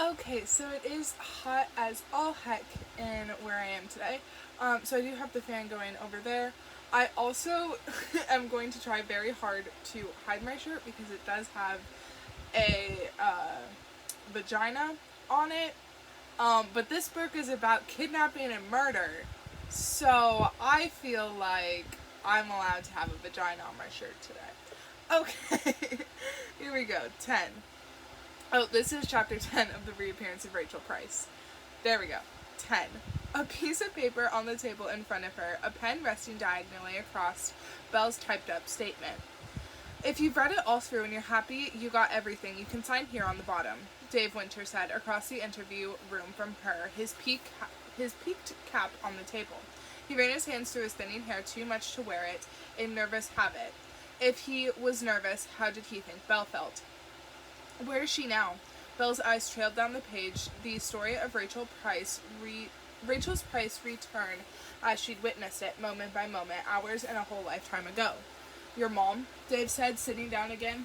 Okay, so it is hot as all heck in where I am today. So I do have the fan going over there. I also am going to try very hard to hide my shirt because it does have a vagina on it. But this book is about kidnapping and murder. So I feel like I'm allowed to have a vagina on my shirt today. Okay, here we go. 10. Oh, this is chapter 10 of the Reappearance of Rachel Price. There we go. 10. A piece of paper on the table in front of her, a pen resting diagonally across Belle's typed up statement. If you've read it all through and you're happy you got everything, you can sign here on the bottom, Dave Winter said across the interview room from her, his peaked cap on the table. He ran his hands through his thinning hair too much to wear it, a nervous habit. If he was nervous, how did he think Belle felt? Where is she now? Belle's eyes trailed down the page, the story of Rachel's Price return as she'd witnessed it, moment by moment, hours and a whole lifetime ago. Your mom? Dave said, sitting down again.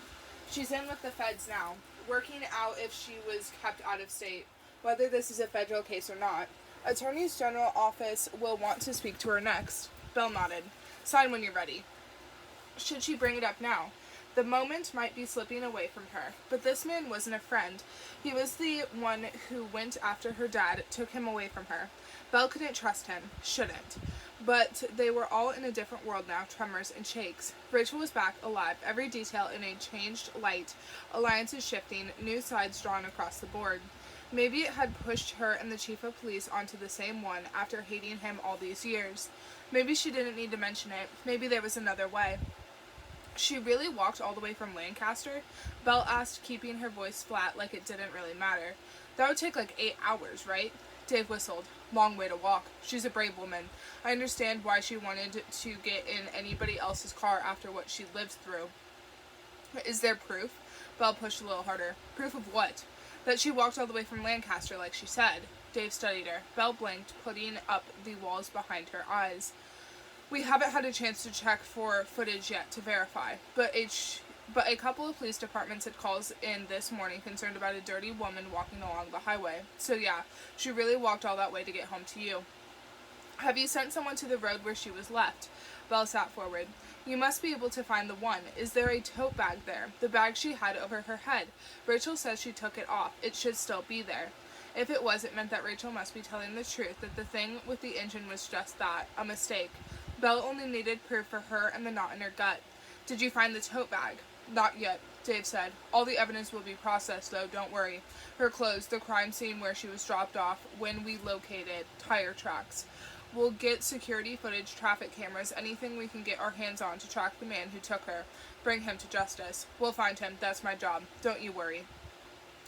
She's in with the feds now, working out if she was kept out of state, whether this is a federal case or not. Attorney's General Office will want to speak to her next. Belle nodded. Sign when you're ready. Should she bring it up now? The moment might be slipping away from her, but this man wasn't a friend. He was the one who went after her dad, took him away from her. Belle couldn't trust him, shouldn't. But they were all in a different world now, tremors and shakes. Rachel was back, alive, every detail in a changed light, alliances shifting, new sides drawn across the board. Maybe it had pushed her and the chief of police onto the same one after hating him all these years. Maybe she didn't need to mention it. Maybe there was another way. She really walked all the way from Lancaster? Belle asked, keeping her voice flat like it didn't really matter. That would take like 8 hours, right? Dave whistled. Long way to walk. She's a brave woman. I understand why she wanted to get in anybody else's car after what she lived through. Is there proof? Belle pushed a little harder. Proof of what? That she walked all the way from Lancaster like she said. Dave studied her. Belle blinked, putting up the walls behind her eyes. We haven't had a chance to check for footage yet to verify, but a couple of police departments had calls in this morning concerned about a dirty woman walking along the highway. So yeah, she really walked all that way to get home to you. Have you sent someone to the road where she was left? Belle sat forward. You must be able to find the one. Is there a tote bag there? The bag she had over her head. Rachel says she took it off. It should still be there. If it was, it meant that Rachel must be telling the truth, that the thing with the engine was just that, a mistake. Belle only needed proof for her and the knot in her gut. Did you find the tote bag? Not yet, Dave said. All the evidence will be processed, though, don't worry. Her clothes, the crime scene where she was dropped off, when we located, tire tracks. We'll get security footage, traffic cameras, anything we can get our hands on to track the man who took her. Bring him to justice. We'll find him, that's my job. Don't you worry.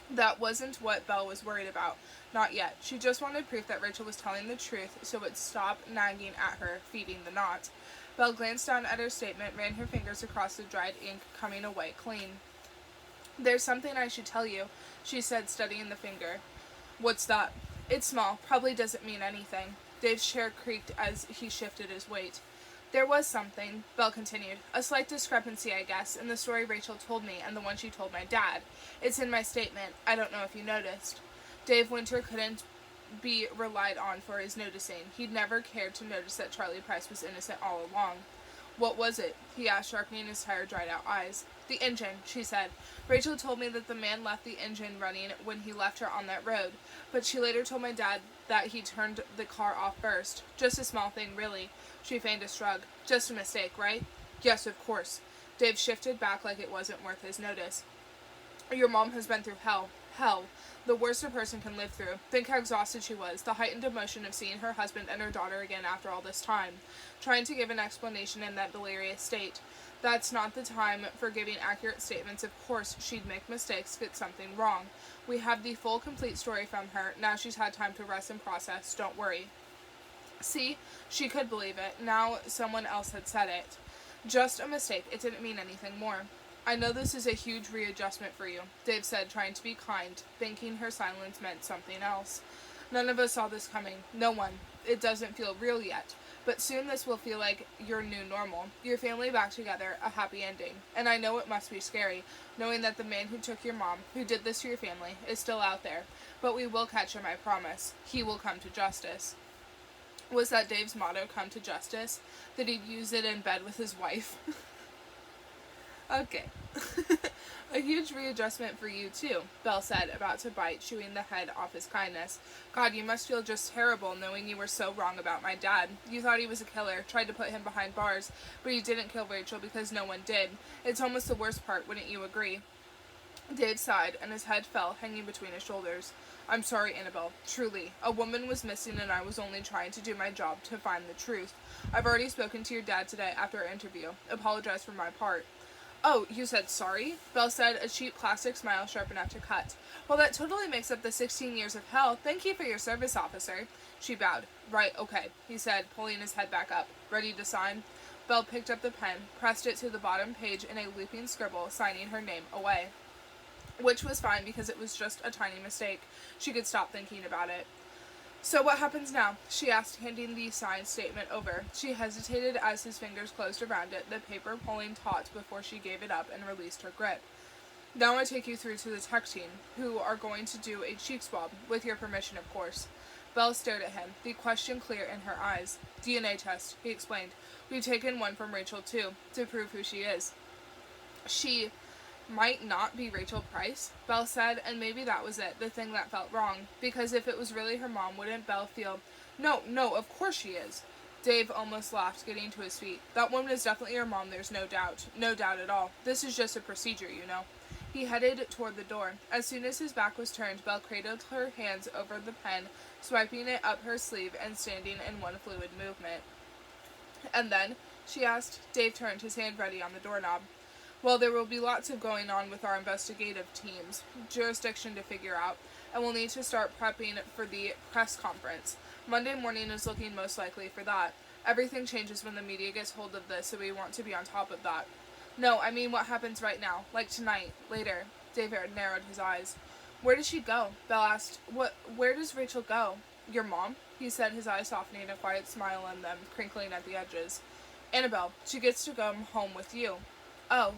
That wasn't what Belle was worried about. Not yet. She just wanted proof that Rachel was telling the truth so it stopped nagging at her, feeding the knot. Belle glanced down at her statement, ran her fingers across the dried ink, coming away clean. There's something I should tell you, she said, studying the finger. What's that? It's small. Probably doesn't mean anything. Dave's chair creaked as he shifted his weight. There was something, Belle continued. A slight discrepancy, I guess, in the story Rachel told me and the one she told my dad. It's in my statement. I don't know if you noticed. Dave Winter couldn't be relied on for his noticing. He'd never cared to notice that Charlie Price was innocent all along. What was it? He asked, sharpening his tired, dried-out eyes. The engine, she said. Rachel told me that the man left the engine running when he left her on that road, but she later told my dad that he turned the car off first. Just a small thing, really. She feigned a shrug. Just a mistake, right? Yes, of course. Dave shifted back like it wasn't worth his notice. Your mom has been through hell. Hell. The worst a person can live through. Think how exhausted she was, the heightened emotion of seeing her husband and her daughter again after all this time, trying to give an explanation in that delirious state. That's not the time for giving accurate statements. Of course, she'd make mistakes, get something wrong. We have the full, complete story from her. Now she's had time to rest and process. Don't worry. See? She could believe it. Now someone else had said it. Just a mistake. It didn't mean anything more. I know this is a huge readjustment for you, Dave said, trying to be kind, thinking her silence meant something else. None of us saw this coming. No one. It doesn't feel real yet. But soon this will feel like your new normal. Your family back together, a happy ending. And I know it must be scary, knowing that the man who took your mom, who did this to your family, is still out there. But we will catch him, I promise. He will come to justice. Was that Dave's motto, come to justice? That he'd use it in bed with his wife? Okay. A huge readjustment for you, too, Belle said, about to bite, chewing the head off his kindness. God, you must feel just terrible knowing you were so wrong about my dad. You thought he was a killer, tried to put him behind bars, but you didn't kill Rachel because no one did. It's almost the worst part, wouldn't you agree? Dave sighed, and his head fell, hanging between his shoulders. I'm sorry, Annabelle. Truly. A woman was missing, and I was only trying to do my job to find the truth. I've already spoken to your dad today after our interview. Apologize for my part. Oh, you said sorry? Belle said, a cheap plastic smile sharp enough to cut. Well, that totally makes up the 16 years of hell. Thank you for your service, officer. She bowed. Right, okay, he said, pulling his head back up. Ready to sign? Belle picked up the pen, pressed it to the bottom page in a looping scribble, signing her name away. Which was fine because it was just a tiny mistake. She could stop thinking about it. So what happens now? She asked, handing the signed statement over. She hesitated as his fingers closed around it, the paper pulling taut before she gave it up and released her grip. Now I take you through to the tech team, who are going to do a cheek swab, with your permission, of course. Belle stared at him, the question clear in her eyes. DNA test, he explained. We've taken one from Rachel, too, to prove who she is. She might not be Rachel Price, Belle said, and maybe that was it, the thing that felt wrong, because if it was really her mom, wouldn't Belle feel, no, of course she is. Dave almost laughed, getting to his feet. That woman is definitely your mom, there's no doubt at all. This is just a procedure, you know. He headed toward the door. As soon as his back was turned, Belle cradled her hands over the pen, swiping it up her sleeve and standing in one fluid movement. And then, she asked. Dave turned, his hand ready on the doorknob. Well, there will be lots of going on with our investigative team's jurisdiction to figure out, and we'll need to start prepping for the press conference. Monday morning is looking most likely for that. Everything changes when the media gets hold of this, so we want to be on top of that. No, I mean what happens right now, like tonight, later. David narrowed his eyes. Where does she go? Belle asked. Where does Rachel go? Your mom? He said, his eyes softening, a quiet smile in them, crinkling at the edges. Annabelle, she gets to go home with you. Oh,